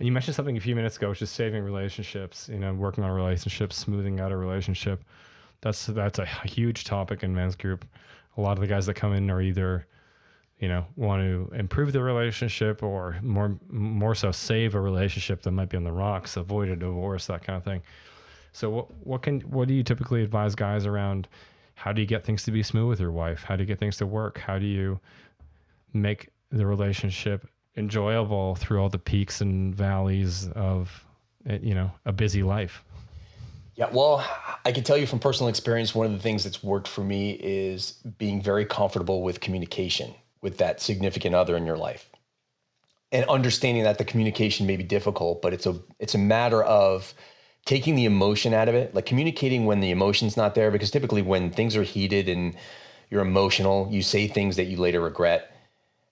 And you mentioned something a few minutes ago, which is saving relationships, working on relationships, smoothing out a relationship. That's a huge topic in men's group. A lot of the guys that come in are either, want to improve the relationship or more so save a relationship that might be on the rocks, avoid a divorce, that kind of thing. So what do you typically advise guys around? How do you get things to be smooth with your wife? How do you get things to work? How do you make the relationship enjoyable through all the peaks and valleys of, a busy life? Yeah, well, I can tell you from personal experience, one of the things that's worked for me is being very comfortable with communication with that significant other in your life. And understanding that the communication may be difficult, but it's a matter of taking the emotion out of it, like communicating when the emotion's not there, because typically when things are heated and you're emotional, you say things that you later regret.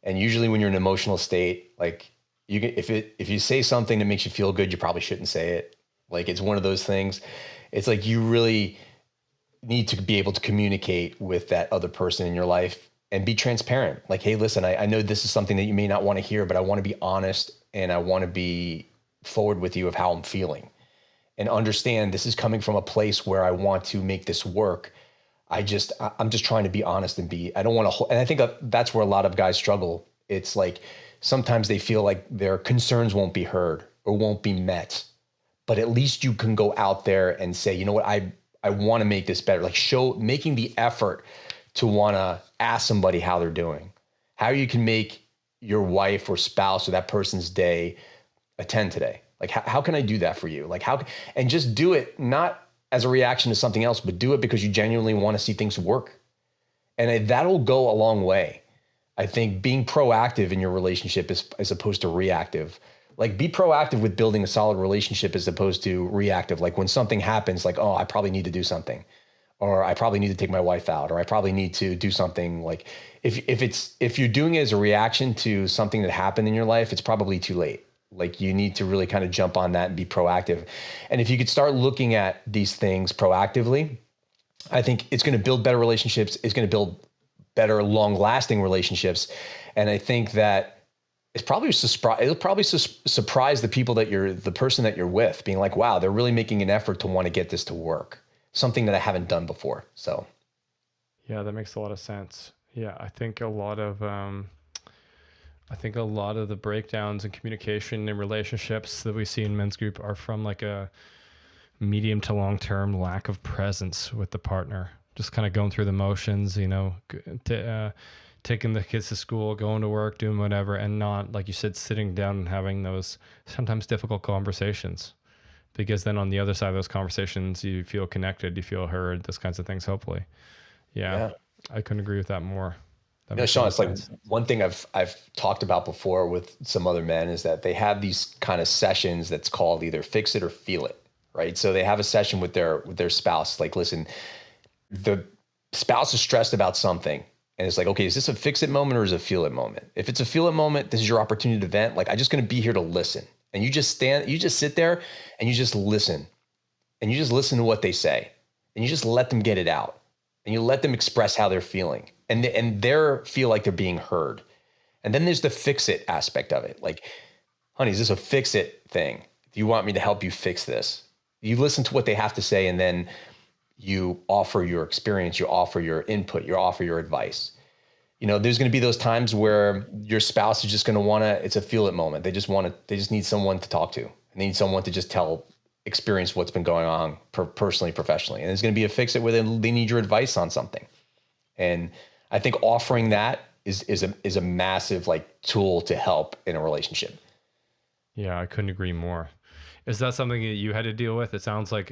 And usually when you're in an emotional state, like if you say something that makes you feel good, you probably shouldn't say it. Like it's one of those things. It's like you really need to be able to communicate with that other person in your life and be transparent. Like, hey, listen, I know this is something that you may not want to hear, but I want to be honest and I want to be forward with you of how I'm feeling and understand this is coming from a place where I want to make this work. I'm just trying to be honest and I don't want to, and I think that's where a lot of guys struggle. It's like sometimes they feel like their concerns won't be heard or won't be met, but at least you can go out there and say, you know what, I want to make this better. Like making the effort to want to ask somebody how they're doing, how you can make your wife or spouse or that person's day a 10 today. Like, how can I do that for you? Like and just do it, not as a reaction to something else, but do it because you genuinely want to see things work. And that'll go a long way. I think being proactive in your relationship as opposed to reactive. Like be proactive with building a solid relationship as opposed to reactive. Like when something happens, like, oh, I probably need to do something, or I probably need to take my wife out, or I probably need to do something. Like if you're doing it as a reaction to something that happened in your life, it's probably too late. Like you need to really kind of jump on that and be proactive. And if you could start looking at these things proactively, I think it's going to build better relationships. It's going to build better, long-lasting relationships. And I think that it'll probably surprise the people the person that you're with, being like, wow, they're really making an effort to want to get this to work. Something that I haven't done before. So. Yeah, that makes a lot of sense. Yeah, I think a lot of the breakdowns in communication and relationships that we see in men's group are from like a medium to long term lack of presence with the partner. Just kind of going through the motions, taking the kids to school, going to work, doing whatever, and not, like you said, sitting down and having those sometimes difficult conversations. Because then on the other side of those conversations, you feel connected, you feel heard, those kinds of things, hopefully. Yeah. I couldn't agree with that more. Sean, it's like one thing I've talked about before with some other men is that they have these kind of sessions that's called either fix it or feel it, right? So they have a session with their spouse. Like, listen, the spouse is stressed about something. And it's like, okay, is this a fix it moment or is it a feel it moment? If it's a feel it moment, this is your opportunity to vent. Like, I'm just going to be here to listen. And you just sit there and you just listen. And you just listen to what they say. And you just let them get it out. And you let them express how they're feeling. And they feel like they're being heard. And then there's the fix it aspect of it. Like, honey, is this a fix it thing? Do you want me to help you fix this? You listen to what they have to say, and then you offer your experience, you offer your input, you offer your advice. There's going to be those times where your spouse is just going to it's a feel it moment. They just need someone to talk to. And they need someone to just experience what's been going on personally, professionally. And there's going to be a fix it where they need your advice on something. And I think offering that is a massive tool to help in a relationship. Yeah, I couldn't agree more. Is that something that you had to deal with? It sounds like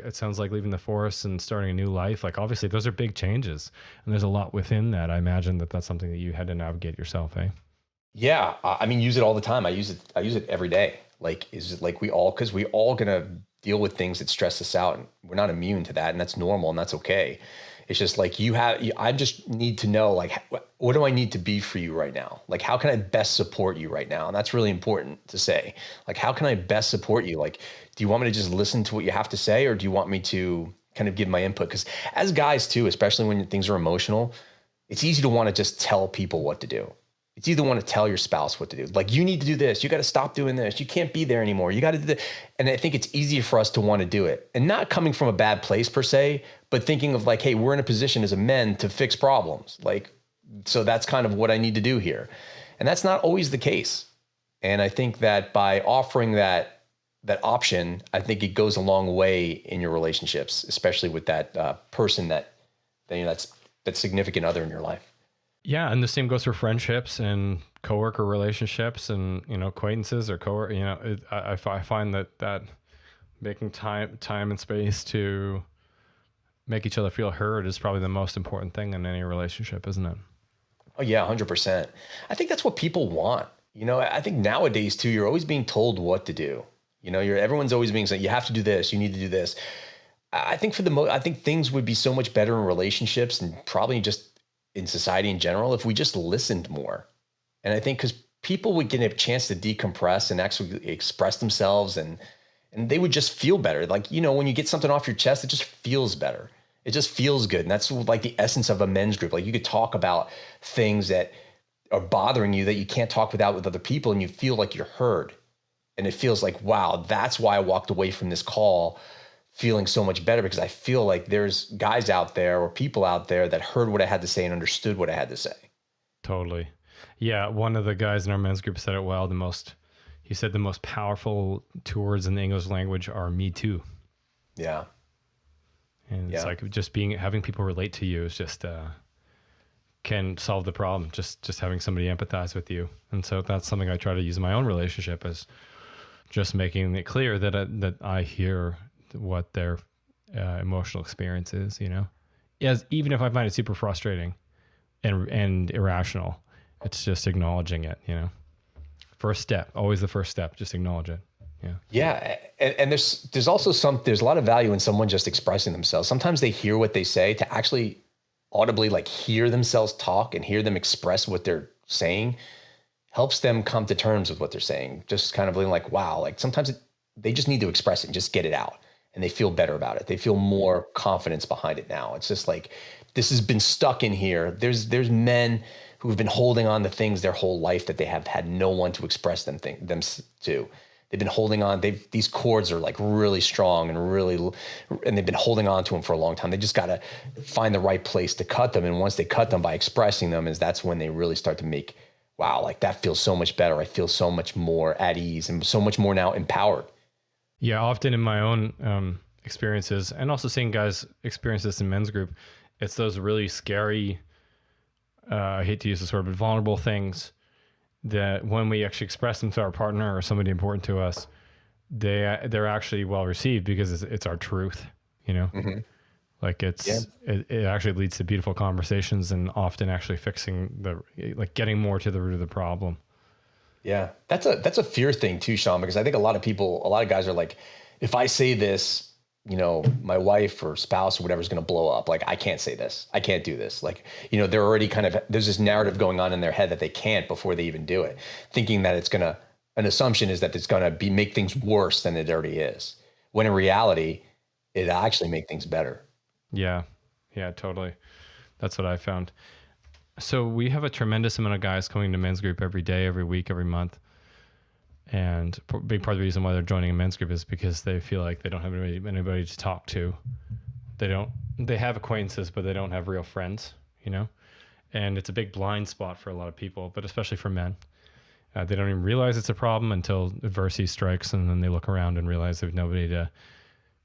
leaving the forest and starting a new life. Like obviously those are big changes and there's a lot within that. I imagine that's something that you had to navigate yourself, eh? Yeah. I mean, use it all the time. I use it every day. Like, is it like because we all gonna deal with things that stress us out and we're not immune to that. And that's normal and that's okay. It's just like I just need to know, like, what do I need to be for you right now? Like, how can I best support you right now? And that's really important to say. Like, how can I best support you? Like, do you want me to just listen to what you have to say, or do you want me to kind of give my input? Because as guys too, especially when things are emotional, it's easy to want to just tell people what to do. It's either want to tell your spouse what to do. Like, you need to do this. You got to stop doing this. You can't be there anymore. You got to do that. And I think it's easier for us to want to do it. And not coming from a bad place per se, but thinking of like, hey, we're in a position as a men to fix problems. Like, so that's kind of what I need to do here. And that's not always the case. And I think that by offering that option, I think it goes a long way in your relationships, especially with that person that's significant other in your life. Yeah, and the same goes for friendships and coworker relationships, and acquaintances or coworker. I find that making time and space to make each other feel heard is probably the most important thing in any relationship, isn't it? Oh yeah, 100%. I think that's what people want. I think nowadays too, you're always being told what to do. Everyone's always being said, you have to do this, you need to do this. I think I think things would be so much better in relationships and probably just in society in general if we just listened more. And I think because people would get a chance to decompress and actually express themselves, and they would just feel better. Like, when you get something off your chest, it just feels better. It just feels good. And that's like the essence of a men's group. Like, you could talk about things that are bothering you that you can't talk with other people, and you feel like you're heard. And it feels like, wow, that's why I walked away from this call feeling so much better, because I feel like there's guys out there or people out there that heard what I had to say and understood what I had to say. Totally. Yeah. One of the guys in our men's group said it well. He said the most powerful two words in the English language are "me too." Yeah. And it's like just having people relate to you is just, can solve the problem. Just having somebody empathize with you. And so that's something I try to use in my own relationship, is just making it clear that I hear what their emotional experience is, even if I find it super frustrating and irrational, it's just acknowledging it, first step, always the first step, just acknowledge it. Yeah. And there's also there's a lot of value in someone just expressing themselves. Sometimes they hear what they say, to actually audibly like hear themselves talk and hear them express what they're saying helps them come to terms with what they're saying. Just kind of being like, wow, like sometimes they just need to express it and just get it out. And they feel better about it. They feel more confidence behind it now. It's just like, this has been stuck in here. There's men who've been holding on to things their whole life that they have had no one to express them to. They've been holding on. These cords are like really strong and they've been holding on to them for a long time. They just got to find the right place to cut them. And once they cut them by expressing them, that's when they really start to make, wow, like that feels so much better. I feel so much more at ease and so much more now empowered. Yeah, often in my own experiences, and also seeing guys experience this in men's group, it's those really scary, I hate to use this word, but vulnerable things that when we actually express them to our partner or somebody important to us, they're actually well received, because it's our truth, Mm-hmm. Like it actually leads to beautiful conversations, and often actually fixing getting more to the root of the problem. Yeah, that's a fear thing too, Sean, because I think a lot of guys are like, if I say this, my wife or spouse or whatever is going to blow up. Like, I can't say this. I can't do this. Like, they're already there's this narrative going on in their head that they can't before they even do it, thinking that an assumption is that it's going to make things worse than it already is. When in reality, it actually make things better. Yeah. Yeah, totally. That's what I found. So we have a tremendous amount of guys coming to men's group every day, every week, every month. And a big part of the reason why they're joining a men's group is because they feel like they don't have anybody to talk to. They have acquaintances, but they don't have real friends, and it's a big blind spot for a lot of people, but especially for men. They don't even realize it's a problem until adversity strikes, and then they look around and realize there's nobody to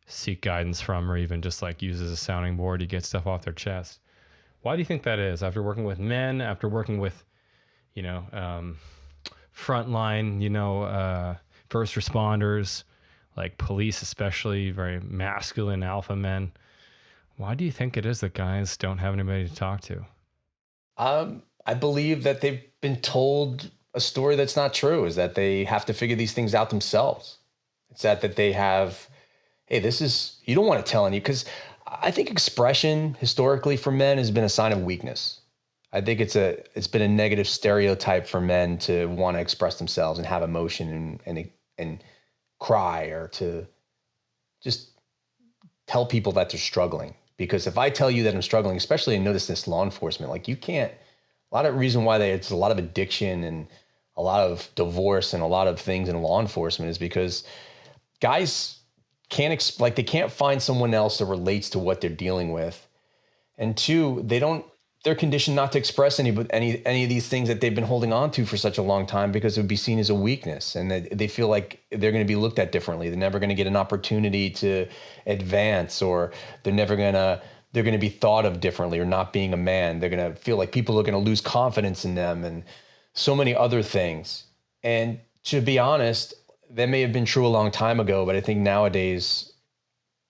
seek guidance from, or even just like use as a sounding board to get stuff off their chest. Why do you think that is? After working with men, after working with, frontline, first responders, like police, especially very masculine alpha men, why do you think it is that guys don't have anybody to talk to? I believe that they've been told a story that's not true, is that they have to figure these things out themselves. It's that they have, hey, you don't want to tell any, because I think expression historically for men has been a sign of weakness. I think it's been a negative stereotype for men to want to express themselves and have emotion and cry, or to just tell people that they're struggling. Because if I tell you that I'm struggling, especially I notice this law enforcement, like you can't A lot of reason why it's a lot of addiction and a lot of divorce and a lot of things in law enforcement is because guys like they can't find someone else that relates to what they're dealing with. And two, they're conditioned not to express any of these things that they've been holding on to for such a long time because it would be seen as a weakness, and they feel like they're going to be looked at differently. They're never going to get an opportunity to advance, or they're going to be thought of differently, or not being a man. They're going to feel like people are going to lose confidence in them, and so many other things. And to be honest, that may have been true a long time ago, but I think nowadays,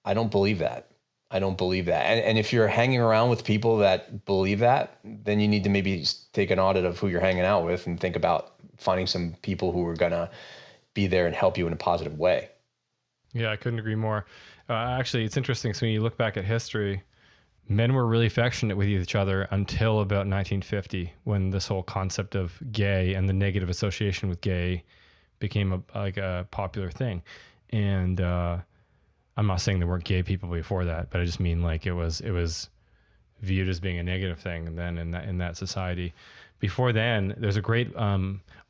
I don't believe that. I don't believe that. And if you're hanging around with people that believe that, then you need to maybe take an audit of who you're hanging out with and think about finding some people who are going to be there and help you in a positive way. Yeah, I couldn't agree more. Actually, it's interesting. So when you look back at history, men were really affectionate with each other until about 1950, when this whole concept of gay and the negative association with gay became a popular thing. And I'm not saying there weren't gay people before that, but I just mean like it was viewed as being a negative thing. And then in that society, before then, there's a great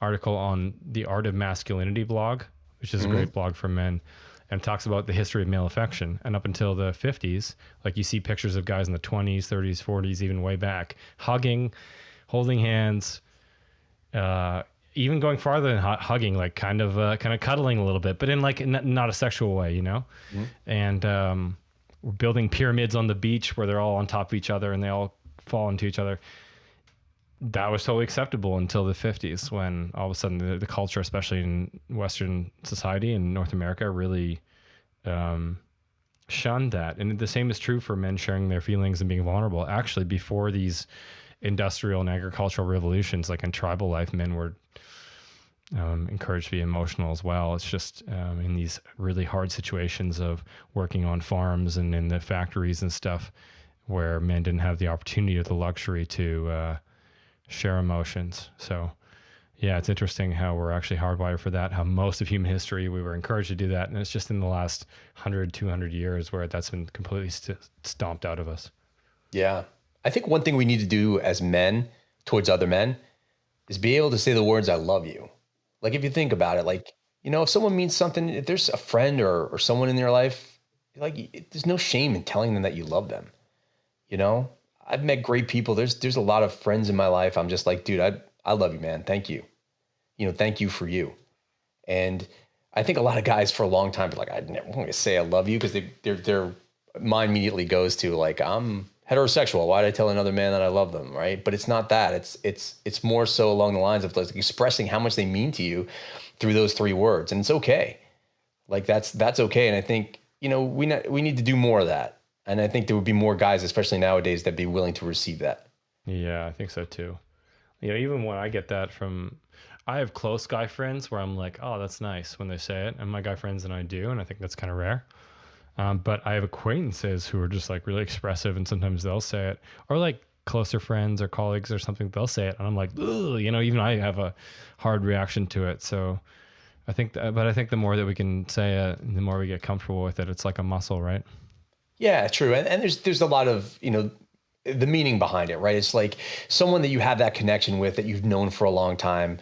article on the Art of Masculinity blog, which is a great blog for men, and talks about the history of male affection. And up until the 50s, like you see pictures of guys in the 20s, 30s, 40s, even way back, hugging, holding hands, even going farther than hugging, like kind of cuddling a little bit, but in like not a sexual way, you know? And we're building pyramids on the beach where they're all on top of each other and they all fall into each other. That was totally acceptable until the 50s, when all of a sudden the culture, especially in Western society and North America, really shunned that. And the same is true for men sharing their feelings and being vulnerable. Actually, before these industrial and agricultural revolutions, like in tribal life, men were encouraged to be emotional as well. It's just in these really hard situations of working on farms and in the factories and stuff, where men didn't have the opportunity or the luxury to share emotions. So yeah, it's interesting how we're actually hardwired for that, how most of human history we were encouraged to do that. And it's just in the last 100, 200 years where that's been completely stomped out of us. Yeah. I think one thing we need to do as men towards other men is be able to say the words, I love you. Like, if you think about it, like, you know, if someone means something, if there's a friend or someone in their life, like, there's no shame in telling them that you love them. You know, I've met great people. There's a lot of friends in my life. I'm just like, dude, I love you, man. Thank you. You know, thank you for you. And I think a lot of guys for a long time be like, I never want to say I love you, because their mind immediately goes to like, I'm heterosexual. Why did I tell another man that I love them, right? But it's not that. It's more so along the lines of like expressing how much they mean to you through those three words, and it's okay. Like that's okay. And I think, you know, we need to do more of that. And I think there would be more guys, especially nowadays, that'd be willing to receive that. Yeah, I think so too. You know, even when I get that from, I have close guy friends where I'm like, oh, that's nice when they say it. And my guy friends and I do. And I think that's kind of rare. But I have acquaintances who are just like really expressive, and sometimes they'll say it, or like closer friends or colleagues or something, they'll say it. And I'm like, ugh, you know, even I have a hard reaction to it. So I think the more that we can say it, the more we get comfortable with it. It's like a muscle, right? Yeah, true. And there's a lot of, you know, the meaning behind it, right? It's like someone that you have that connection with, that you've known for a long time,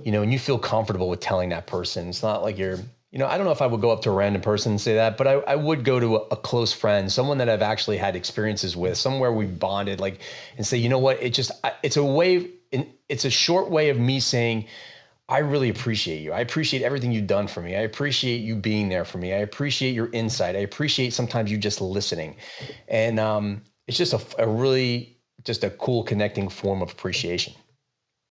you know, and you feel comfortable with telling that person. It's not like you're, you know, I don't know if I would go up to a random person and say that, but I would go to a close friend, someone that I've actually had experiences with, somewhere we bonded, like, and say, you know what, it's a short way of me saying, I really appreciate you. I appreciate everything you've done for me. I appreciate you being there for me. I appreciate your insight. I appreciate sometimes you just listening. And it's just a really, just a cool connecting form of appreciation.